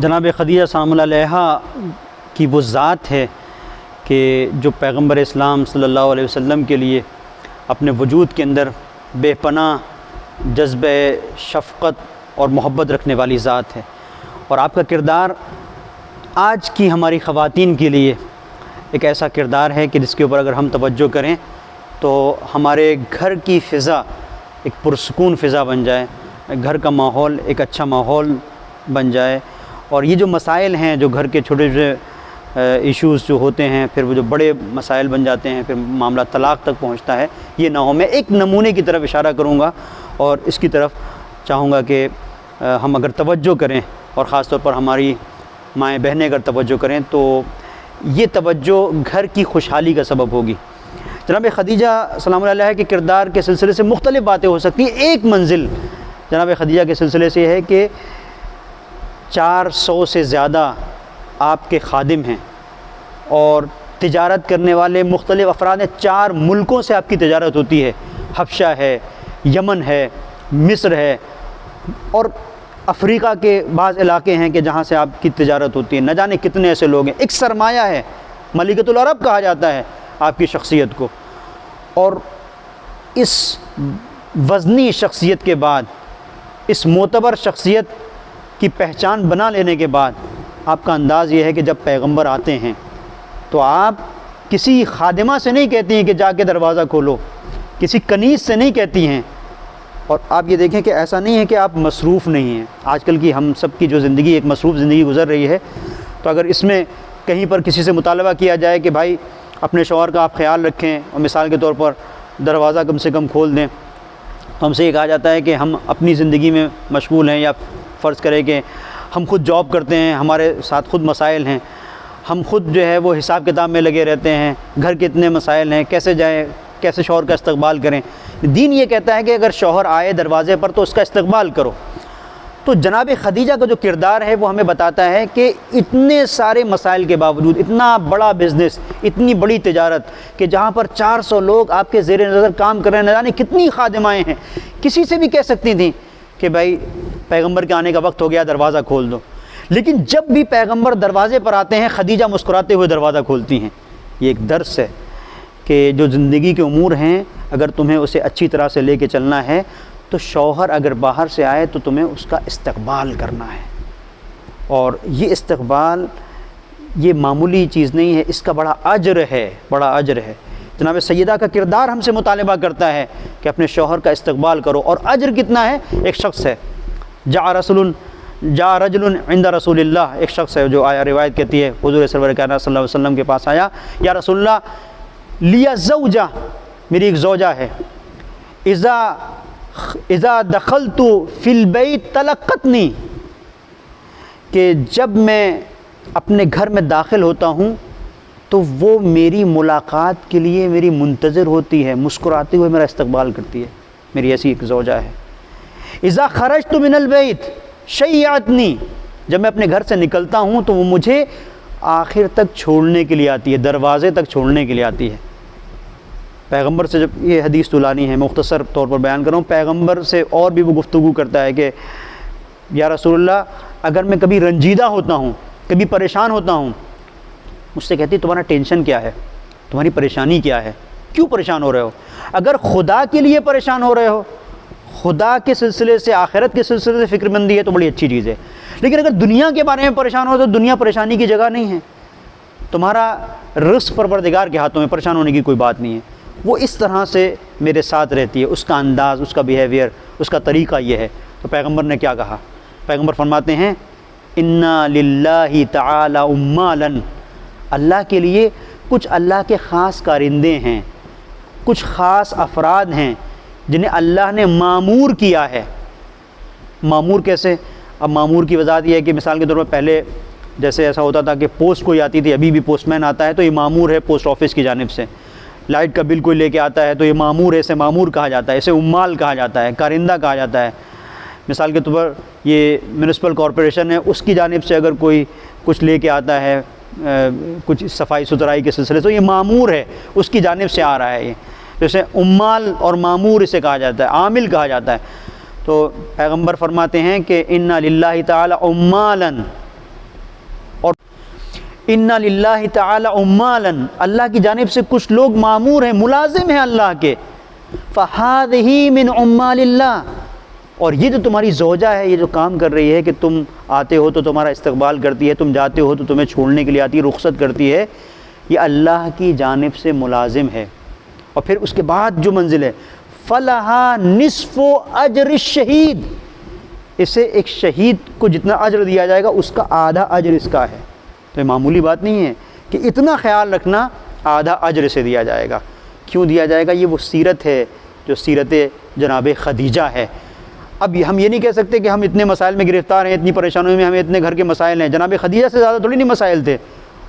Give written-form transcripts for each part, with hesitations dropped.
جناب خدیجہ سلام اللہ علیہا کی وہ ذات ہے کہ جو پیغمبر اسلام صلی اللہ علیہ وسلم کے لیے اپنے وجود کے اندر بے پناہ جذبہ شفقت اور محبت رکھنے والی ذات ہے، اور آپ کا کردار آج کی ہماری خواتین کے لیے ایک ایسا کردار ہے کہ جس کے اوپر اگر ہم توجہ کریں تو ہمارے گھر کی فضا ایک پرسکون فضا بن جائے، گھر کا ماحول ایک اچھا ماحول بن جائے، اور یہ جو مسائل ہیں جو گھر کے چھوٹے چھوٹے ایشوز جو ہوتے ہیں پھر وہ جو بڑے مسائل بن جاتے ہیں، پھر معاملہ طلاق تک پہنچتا ہے، یہ نہ ہو۔ میں ایک نمونے کی طرف اشارہ کروں گا اور اس کی طرف چاہوں گا کہ ہم اگر توجہ کریں، اور خاص طور پر ہماری مائیں بہنیں اگر توجہ کریں تو یہ توجہ گھر کی خوشحالی کا سبب ہوگی۔ جناب خدیجہ سلام اللہ علیہا کے کردار کے سلسلے سے مختلف باتیں ہو سکتی ہیں۔ ایک منزل جناب خدیجہ کے سلسلے سے یہ ہے کہ 400 سے زیادہ آپ کے خادم ہیں اور تجارت کرنے والے مختلف افراد ہیں۔ 4 ملکوں سے آپ کی تجارت ہوتی ہے، حبشہ ہے، یمن ہے، مصر ہے، اور افریقہ کے بعض علاقے ہیں کہ جہاں سے آپ کی تجارت ہوتی ہے۔ نہ جانے کتنے ایسے لوگ ہیں۔ ایک سرمایہ ہے، ملکۃ العرب کہا جاتا ہے آپ کی شخصیت کو، اور اس وزنی شخصیت کے بعد، اس معتبر شخصیت کی پہچان بنا لینے کے بعد آپ کا انداز یہ ہے کہ جب پیغمبر آتے ہیں تو آپ کسی خادمہ سے نہیں کہتی ہیں کہ جا کے دروازہ کھولو، کسی کنیز سے نہیں کہتی ہیں، اور آپ یہ دیکھیں کہ ایسا نہیں ہے کہ آپ مصروف نہیں ہیں۔ آج کل کی ہم سب کی جو زندگی ایک مصروف زندگی گزر رہی ہے، تو اگر اس میں کہیں پر کسی سے مطالبہ کیا جائے کہ بھائی اپنے شوہر کا آپ خیال رکھیں اور مثال کے طور پر دروازہ کم سے کم کھول دیں، تو ہم سے یہ کہا جاتا ہے کہ ہم اپنی زندگی میں مشغول ہیں، یا فرض کریں کہ ہم خود جاب کرتے ہیں، ہمارے ساتھ خود مسائل ہیں، ہم خود جو ہے وہ حساب کتاب میں لگے رہتے ہیں، گھر کے اتنے مسائل ہیں، کیسے جائیں، کیسے شوہر کا استقبال کریں۔ دین یہ کہتا ہے کہ اگر شوہر آئے دروازے پر تو اس کا استقبال کرو۔ تو جناب خدیجہ کا جو کردار ہے وہ ہمیں بتاتا ہے کہ اتنے سارے مسائل کے باوجود، اتنا بڑا بزنس، اتنی بڑی تجارت کہ جہاں پر 400 لوگ آپ کے زیر نظر کام کر رہے ہیں، نہ جانے کتنی خادمائیں ہیں، کسی سے بھی کہہ سکتی تھیں کہ بھائی پیغمبر کے آنے کا وقت ہو گیا، دروازہ کھول دو۔ لیکن جب بھی پیغمبر دروازے پر آتے ہیں خدیجہ مسکراتے ہوئے دروازہ کھولتی ہیں۔ یہ ایک درس ہے کہ جو زندگی کے امور ہیں اگر تمہیں اسے اچھی طرح سے لے کے چلنا ہے تو شوہر اگر باہر سے آئے تو تمہیں اس کا استقبال کرنا ہے، اور یہ استقبال یہ معمولی چیز نہیں ہے، اس کا بڑا اجر ہے، بڑا اجر ہے۔ جناب سیدہ کا کردار ہم سے مطالبہ کرتا ہے کہ اپنے شوہر کا استقبال کرو، اور اجر کتنا ہے؟ ایک شخص ہے، جاء رجل عند رسول اللہ، ایک شخص ہے جو آیا، روایت کہتی ہے حضور سرور کائنات صلی اللہ علیہ وسلم کے پاس آیا، یا رسول اللہ لیا زوجہ، میری ایک زوجہ ہے، اذا دخلت فی البیت تلقتنی، کہ جب میں اپنے گھر میں داخل ہوتا ہوں تو وہ میری ملاقات کے لیے میری منتظر ہوتی ہے، مسکراتے ہوئے میرا استقبال کرتی ہے، میری ایسی ایک زوجہ ہے۔ اذا خرجت من البیت شیعتنی، جب میں اپنے گھر سے نکلتا ہوں تو وہ مجھے آخر تک چھوڑنے کے لیے آتی ہے، دروازے تک چھوڑنے کے لیے آتی ہے۔ پیغمبر سے جب یہ حدیث طولانی ہے، مختصر طور پر بیان کر رہا ہوں، پیغمبر سے اور بھی وہ گفتگو کرتا ہے کہ یا رسول اللہ اگر میں کبھی رنجیدہ ہوتا ہوں، کبھی پریشان ہوتا ہوں، مجھ سے کہتی تمہارا ٹینشن کیا ہے، تمہاری پریشانی کیا ہے، کیوں پریشان ہو رہے ہو؟ اگر خدا کے لیے پریشان ہو رہے ہو، خدا کے سلسلے سے، آخرت کے سلسلے سے فکر مندی ہے تو بڑی اچھی چیز ہے، لیکن اگر دنیا کے بارے میں پریشان ہو تو دنیا پریشانی کی جگہ نہیں ہے، تمہارا رزق پروردگار کے ہاتھوں میں، پریشان ہونے کی کوئی بات نہیں ہے۔ وہ اس طرح سے میرے ساتھ رہتی ہے، اس کا انداز، اس کا بیہیویئر، اس کا طریقہ یہ ہے۔ تو پیغمبر نے کیا کہا؟ پیغمبر فرماتے ہیں اِنَّا لِلَّهِ تَعَالَى عُمَّالًا، اللہ کے لیے کچھ اللہ کے خاص کارندے ہیں، کچھ خاص افراد ہیں جنہیں اللہ نے معمور کیا ہے۔ معمور کیسے؟ اب معمور کی وضاحت یہ ہے کہ مثال کے طور پر پہلے جیسے ایسا ہوتا تھا کہ پوسٹ کوئی آتی تھی، ابھی بھی پوسٹ مین آتا ہے تو یہ معمور ہے پوسٹ آفس کی جانب سے، لائٹ کا بل کوئی لے کے آتا ہے تو یہ معمور ہے، اسے معمور کہا جاتا ہے، اسے عمال کہا جاتا ہے، کارندہ کہا جاتا ہے۔ مثال کے طور پر یہ میونسپل کارپوریشن ہے، اس کی جانب سے اگر کوئی کچھ لے کے آتا ہے، کچھ صفائی ستھرائی کے سلسلے سے، تو یہ معمور ہے، اس کی جانب سے آ رہا ہے۔ یہ جیسے عمال اور معمور اسے کہا جاتا ہے، عامل کہا جاتا ہے۔ تو پیغمبر فرماتے ہیں کہ اِنَّا لِلَّهِ تَعَالَى عُمَّالًا، اور اِنَّ لِلَّهِ تَعَالَى عُمَّالًا، اللہ کی جانب سے کچھ لوگ مامور ہیں، ملازم ہیں اللہ کے، فَهَذِهِ مِنْ عُمَّالِ اللَّهِ، اور یہ جو تمہاری زوجہ ہے، یہ جو کام کر رہی ہے کہ تم آتے ہو تو تمہارا استقبال کرتی ہے، تم جاتے ہو تو تمہیں چھوڑنے کے لیے آتی ہے، رخصت کرتی ہے، یہ اللہ کی جانب سے ملازم ہے۔ اور پھر اس کے بعد جو منزل ہے فَلَهَا نِصْفُ أَجْرِ الشَّهِيدِ، اسے ایک شہید کو جتنا اجر دیا جائے گا اس کا آدھا اجر اس کا ہے۔ تو یہ معمولی بات نہیں ہے کہ اتنا خیال رکھنا، آدھا اجر سے دیا جائے گا۔ کیوں دیا جائے گا؟ یہ وہ سیرت ہے جو سیرت جناب خدیجہ ہے۔ اب ہم یہ نہیں کہہ سکتے کہ ہم اتنے مسائل میں گرفتار ہیں، اتنی پریشانیوں میں، ہمیں اتنے گھر کے مسائل ہیں۔ جناب خدیجہ سے زیادہ تھوڑی نہیں مسائل تھے،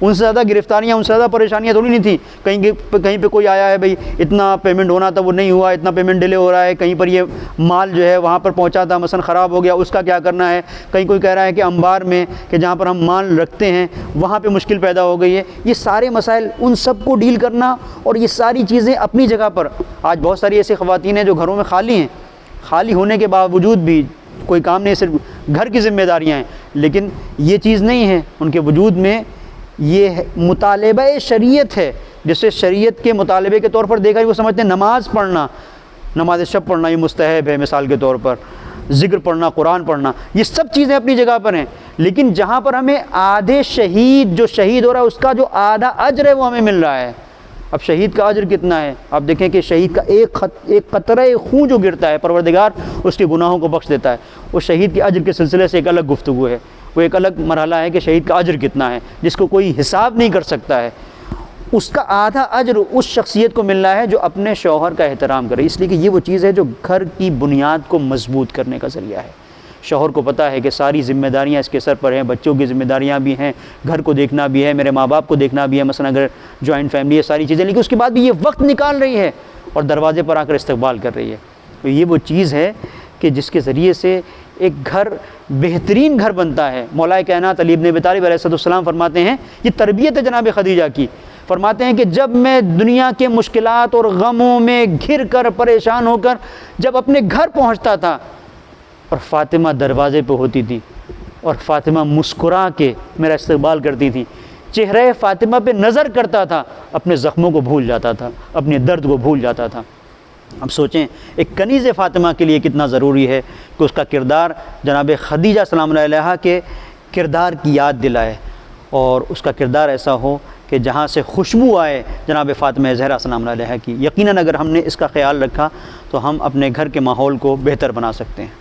ان سے زیادہ گرفتاریاں، ان سے زیادہ پریشانیاں تھوڑی نہیں تھیں۔ کہیں پہ کوئی آیا ہے بھئی اتنا پیمنٹ ہونا تھا وہ نہیں ہوا، اتنا پیمنٹ ڈیلے ہو رہا ہے، کہیں پر یہ مال جو ہے وہاں پر پہنچا تھا مثلا خراب ہو گیا، اس کا کیا کرنا ہے، کہیں کوئی کہہ رہا ہے کہ انبار میں کہ جہاں پر ہم مال رکھتے ہیں وہاں پہ مشکل پیدا ہو گئی ہے۔ یہ سارے مسائل، ان سب کو ڈیل کرنا، اور یہ ساری چیزیں اپنی جگہ پر۔ آج بہت ساری ایسی خواتین ہیں جو گھروں میں خالی ہیں، خالی ہونے کے باوجود بھی کوئی کام نہیں، صرف گھر کی ذمہ داریاں ہیں، لیکن یہ چیز نہیں ہے ان کے وجود میں۔ یہ مطالبہ شریعت ہے، جسے شریعت کے مطالبے کے طور پر دیکھا، وہ سمجھتے ہیں نماز پڑھنا، نماز شب پڑھنا یہ مستحب ہے، مثال کے طور پر ذکر پڑھنا، قرآن پڑھنا، یہ سب چیزیں اپنی جگہ پر ہیں، لیکن جہاں پر ہمیں آدھے شہید، جو شہید ہو رہا ہے اس کا جو آدھا اجر ہے وہ ہمیں مل رہا ہے۔ اب شہید کا اجر کتنا ہے؟ آپ دیکھیں کہ شہید کا ایک قطرہ خون جو گرتا ہے پروردگار اس کے گناہوں کو بخش دیتا ہے۔ وہ شہید کے اجر کے سلسلے سے ایک الگ گفتگو ہے، وہ ایک الگ مرحلہ ہے کہ شہید کا اجر کتنا ہے، جس کو کوئی حساب نہیں کر سکتا ہے۔ اس کا آدھا اجر اس شخصیت کو مل رہا ہے جو اپنے شوہر کا احترام کرے، اس لیے کہ یہ وہ چیز ہے جو گھر کی بنیاد کو مضبوط کرنے کا ذریعہ ہے۔ شوہر کو پتہ ہے کہ ساری ذمہ داریاں اس کے سر پر ہیں، بچوں کی ذمہ داریاں بھی ہیں، گھر کو دیکھنا بھی ہے، میرے ماں باپ کو دیکھنا بھی ہے، مثلا اگر جوائنٹ فیملی ہے، ساری چیزیں، لیکن اس کے بعد بھی یہ وقت نکال رہی ہے اور دروازے پر آ کر استقبال کر رہی ہے۔ تو یہ وہ چیز ہے کہ جس کے ذریعے سے ایک گھر بہترین گھر بنتا ہے۔ مولا کائنات علی بن ابی طالب علیہ السلام فرماتے ہیں، یہ تربیت ہے جناب خدیجہ کی، فرماتے ہیں کہ جب میں دنیا کے مشکلات اور غموں میں گھر کر پریشان ہو کر جب اپنے گھر پہنچتا تھا اور فاطمہ دروازے پہ ہوتی تھی اور فاطمہ مسکرا کے میرا استقبال کرتی تھی، چہرے فاطمہ پہ نظر کرتا تھا، اپنے زخموں کو بھول جاتا تھا، اپنے درد کو بھول جاتا تھا۔ اب سوچیں ایک کنیز فاطمہ کے لیے کتنا ضروری ہے کہ اس کا کردار جناب خدیجہ سلام اللہ علیہا کے کردار کی یاد دلائے، اور اس کا کردار ایسا ہو کہ جہاں سے خوشبو آئے جناب فاطمہ زہرا سلام اللہ علیہا کی۔ یقیناً اگر ہم نے اس کا خیال رکھا تو ہم اپنے گھر کے ماحول کو بہتر بنا سکتے ہیں۔